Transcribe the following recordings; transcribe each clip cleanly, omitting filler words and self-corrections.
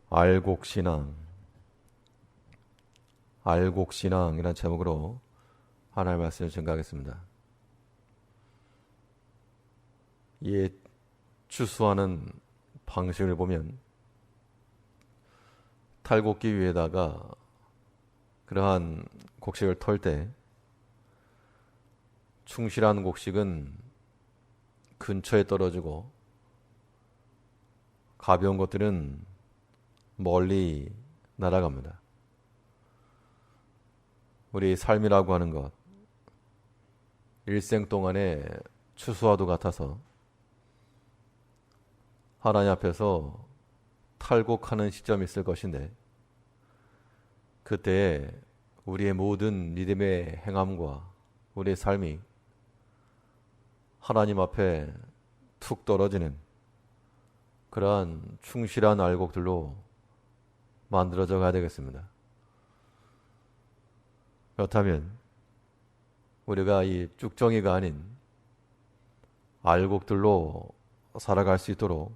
알곡신앙, 알곡신앙이라는 제목으로 하나님의 말씀을 증거하겠습니다. 이에 추수하는 방식을 보면 탈곡기 위에다가 그러한 곡식을 털 때 충실한 곡식은 근처에 떨어지고 가벼운 것들은 멀리 날아갑니다. 우리 삶이라고 하는 것, 일생 동안의 추수와도 같아서 하나님 앞에서 탈곡하는 시점이 있을 것인데, 그때에 우리의 모든 믿음의 행함과 우리의 삶이 하나님 앞에 툭 떨어지는 그러한 충실한 알곡들로 만들어져 가야 되겠습니다. 그렇다면 우리가 이 쭉정이가 아닌 알곡들로 살아갈 수 있도록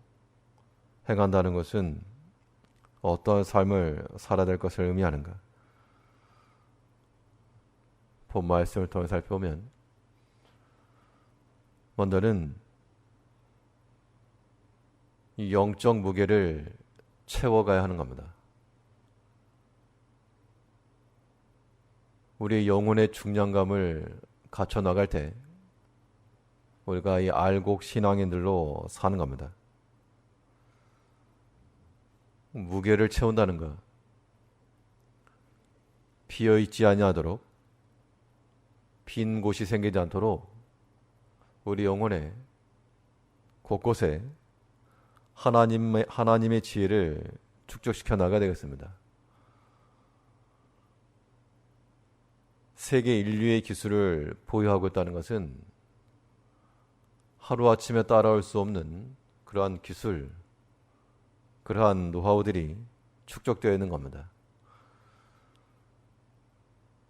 행한다는 것은 어떤 삶을 살아야 될 것을 의미하는가? 본 말씀을 통해 살펴보면 먼저는 이 영적 무게를 채워가야 하는 겁니다. 우리 영혼의 중량감을 갖춰 나갈 때 우리가 이 알곡 신앙인들로 사는 겁니다. 무게를 채운다는 것, 비어있지 아니하도록, 빈 곳이 생기지 않도록 우리 영혼에 곳곳에 하나님의 지혜를 축적시켜 나가야 되겠습니다. 세계 인류의 기술을 보유하고 있다는 것은 하루아침에 따라올 수 없는 그러한 기술, 그러한 노하우들이 축적되어 있는 겁니다.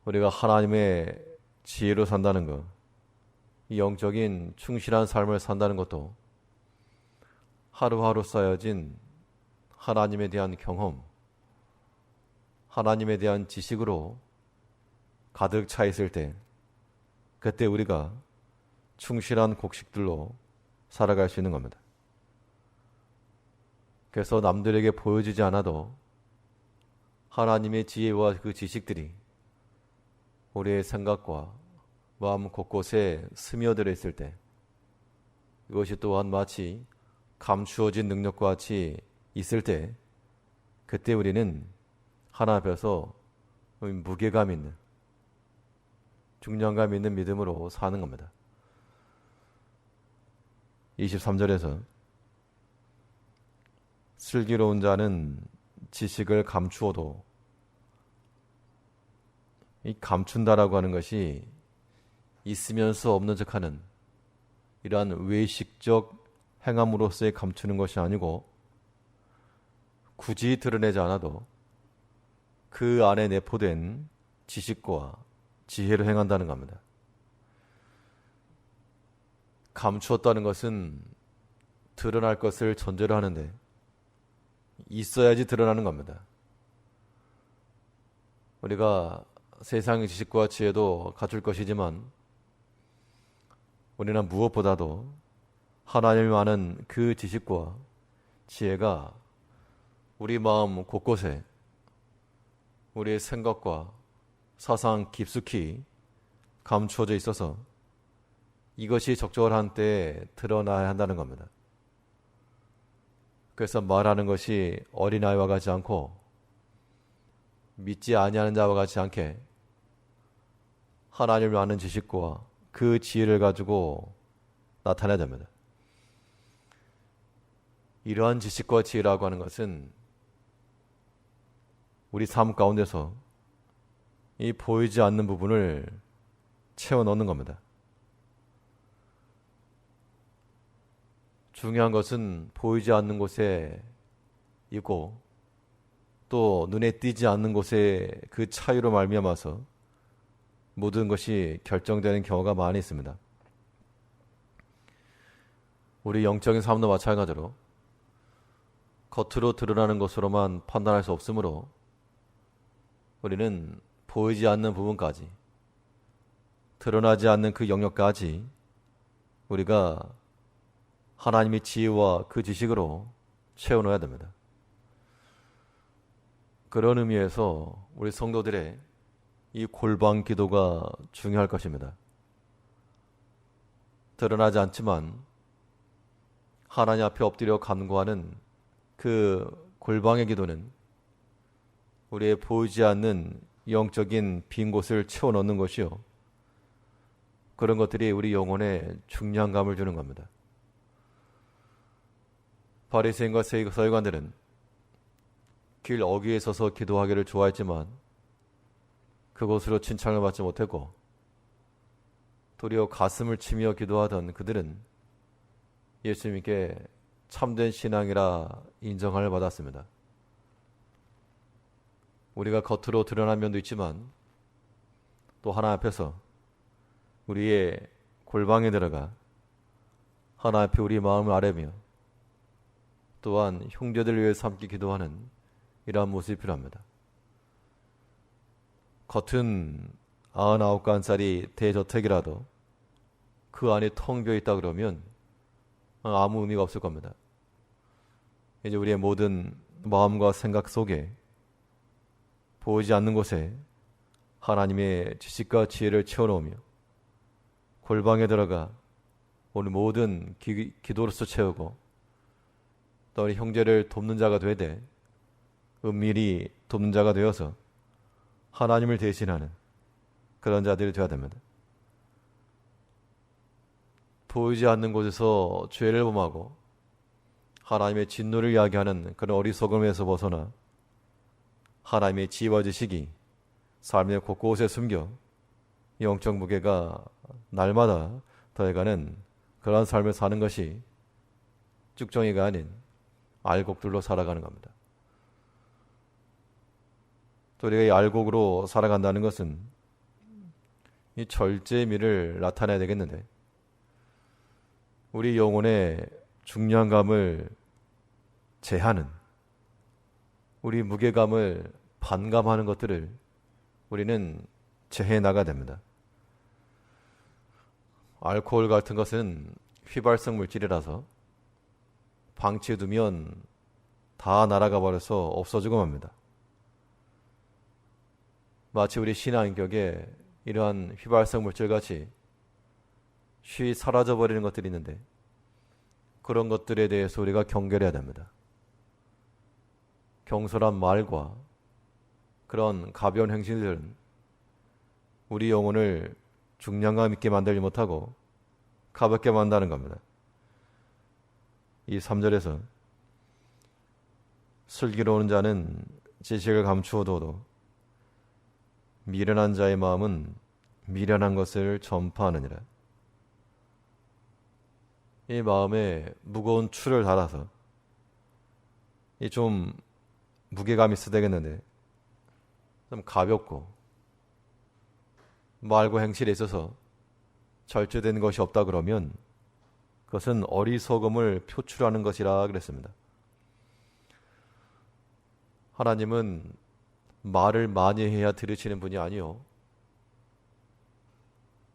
우리가 하나님의 지혜로 산다는 것, 이 영적인 충실한 삶을 산다는 것도 하루하루 쌓여진 하나님에 대한 경험, 하나님에 대한 지식으로 가득 차 있을 때, 그때 우리가 충실한 곡식들로 살아갈 수 있는 겁니다. 그래서 남들에게 보여지지 않아도 하나님의 지혜와 그 지식들이 우리의 생각과 마음 곳곳에 스며들어 있을 때, 이것이 또한 마치 감추어진 능력과 같이 있을 때, 그때 우리는 하나님 앞에서 무게감 있는, 중량감 있는 믿음으로 사는 겁니다. 23절에서 슬기로운 자는 지식을 감추어도, 이 감춘다라고 하는 것이 있으면서 없는 척하는 이러한 외식적 행함으로서의 감추는 것이 아니고, 굳이 드러내지 않아도 그 안에 내포된 지식과 지혜로 행한다는 겁니다. 감추었다는 것은 드러날 것을 전제로 하는데 있어야지 드러나는 겁니다. 우리가 세상의 지식과 지혜도 갖출 것이지만 우리는 무엇보다도 하나님을 아는 그 지식과 지혜가 우리 마음 곳곳에 우리의 생각과 사상 깊숙이 감추어져 있어서 이것이 적절한 때에 드러나야 한다는 겁니다. 그래서 말하는 것이 어린아이와 같지 않고 믿지 아니하는 자와 같지 않게 하나님을 아는 지식과 그 지혜를 가지고 나타내야 됩니다. 이러한 지식과 지혜라고 하는 것은 우리 삶 가운데서 이 보이지 않는 부분을 채워 넣는 겁니다. 중요한 것은 보이지 않는 곳에 있고 또 눈에 띄지 않는 곳에 그 차이로 말미암아서 모든 것이 결정되는 경우가 많이 있습니다. 우리 영적인 삶도 마찬가지로 겉으로 드러나는 것으로만 판단할 수 없으므로 우리는 보이지 않는 부분까지, 드러나지 않는 그 영역까지 우리가 하나님의 지혜와 그 지식으로 채워넣어야 됩니다. 그런 의미에서 우리 성도들의 이 골방 기도가 중요할 것입니다. 드러나지 않지만 하나님 앞에 엎드려 간구하는 그 골방의 기도는 우리의 보이지 않는 영적인 빈 곳을 채워넣는 것이요, 그런 것들이 우리 영혼에 중량감을 주는 겁니다. 바리새인과 서기관들은 길 어귀에 서서 기도하기를 좋아했지만 그곳으로 칭찬을 받지 못했고, 도리어 가슴을 치며 기도하던 그들은 예수님께 참된 신앙이라 인정을 받았습니다. 우리가 겉으로 드러난 면도 있지만 또 하나님 앞에서 우리의 골방에 들어가 하나님 앞에 우리 마음을 아뢰며 또한 형제들을 위해서 함께 기도하는 이러한 모습이 필요합니다. 겉은 99간짜리 대저택이라도 그 안에 텅 비어있다 그러면 아무 의미가 없을 겁니다. 이제 우리의 모든 마음과 생각 속에 보이지 않는 곳에 하나님의 지식과 지혜를 채워놓으며 골방에 들어가 오늘 모든 기도로서 채우고 또 우리 형제를 돕는 자가 되되 은밀히 돕는 자가 되어서 하나님을 대신하는 그런 자들이 되어야 됩니다. 보이지 않는 곳에서 죄를 범하고 하나님의 진노를 이야기하는 그런 어리석음에서 벗어나 하나님의 지혜와 지식이 삶의 곳곳에 숨겨 영적 무게가 날마다 더해가는 그러한 삶을 사는 것이 쭉정이가 아닌 알곡들로 살아가는 겁니다. 또 우리가 이 알곡으로 살아간다는 것은 이 절제의 미를 나타내야 되겠는데, 우리 영혼의 중량감을 제하는, 우리 무게감을 반감하는 것들을 우리는 제해 나가야 됩니다. 알코올 같은 것은 휘발성 물질이라서 방치해두면 다 날아가 버려서 없어지고 맙니다. 마치 우리 신앙인격에 이러한 휘발성 물질같이 쉬 사라져버리는 것들이 있는데 그런 것들에 대해서 우리가 경계해야 됩니다. 경솔한 말과 그런 가벼운 행실들은 우리 영혼을 중량감 있게 만들지 못하고 가볍게 만드는 겁니다. 이 3절에서 슬기로운 자는 지식을 감추어둬도 미련한 자의 마음은 미련한 것을 전파하느니라. 이 마음에 무거운 추를 달아서 이 좀 무게감이 있어야 되겠는데 좀 가볍고 말과 행실에 있어서 절제된 것이 없다 그러면 그것은 어리석음을 표출하는 것이라 그랬습니다. 하나님은 말을 많이 해야 들으시는 분이 아니요,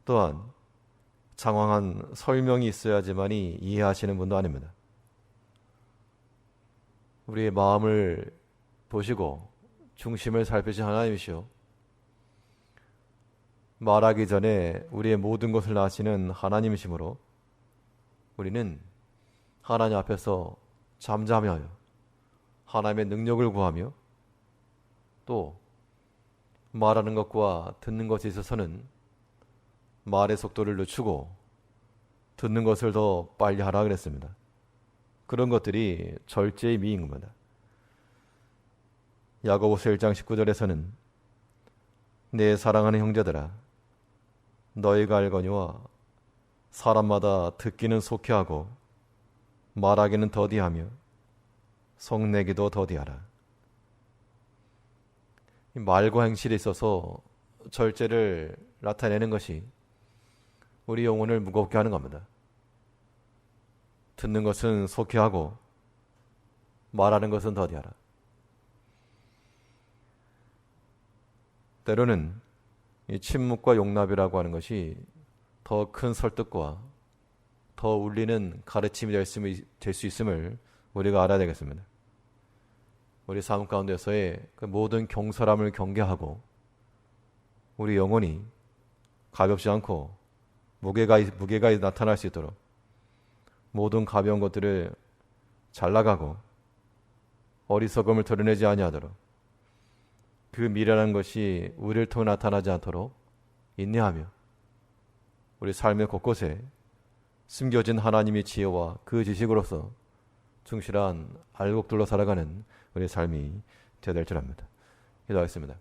또한 장황한 설명이 있어야지만이 이해하시는 분도 아닙니다. 우리의 마음을 보시고 중심을 살피신 하나님이시오, 말하기 전에 우리의 모든 것을 아시는 하나님이시므로 우리는 하나님 앞에서 잠잠하여 하나님의 능력을 구하며 또 말하는 것과 듣는 것에 있어서는 말의 속도를 늦추고 듣는 것을 더 빨리 하라 그랬습니다. 그런 것들이 절제의 미인 겁니다. 야고보서 1장 19절에서는 내 사랑하는 형제들아, 너희가 알거니와 사람마다 듣기는 속히하고 말하기는 더디하며 성내기도 더디하라. 말과 행실에 있어서 절제를 나타내는 것이 우리 영혼을 무겁게 하는 겁니다. 듣는 것은 속히 하고 말하는 것은 더디하라. 때로는 이 침묵과 용납이라고 하는 것이 더 큰 설득과 더 울리는 가르침이 될 수 있음을 우리가 알아야 되겠습니다. 우리 삶 가운데서의 그 모든 경솔함을 경계하고 우리 영혼이 가볍지 않고 무게가 나타날 수 있도록 모든 가벼운 것들을 잘라가고 어리석음을 드러내지 아니하도록 그 미련한 것이 우리를 통해 나타나지 않도록 인내하며 우리 삶의 곳곳에 숨겨진 하나님의 지혜와 그 지식으로서 충실한 알곡들로 살아가는 우리의 삶이 되어야 될 줄 압니다. 기도하겠습니다.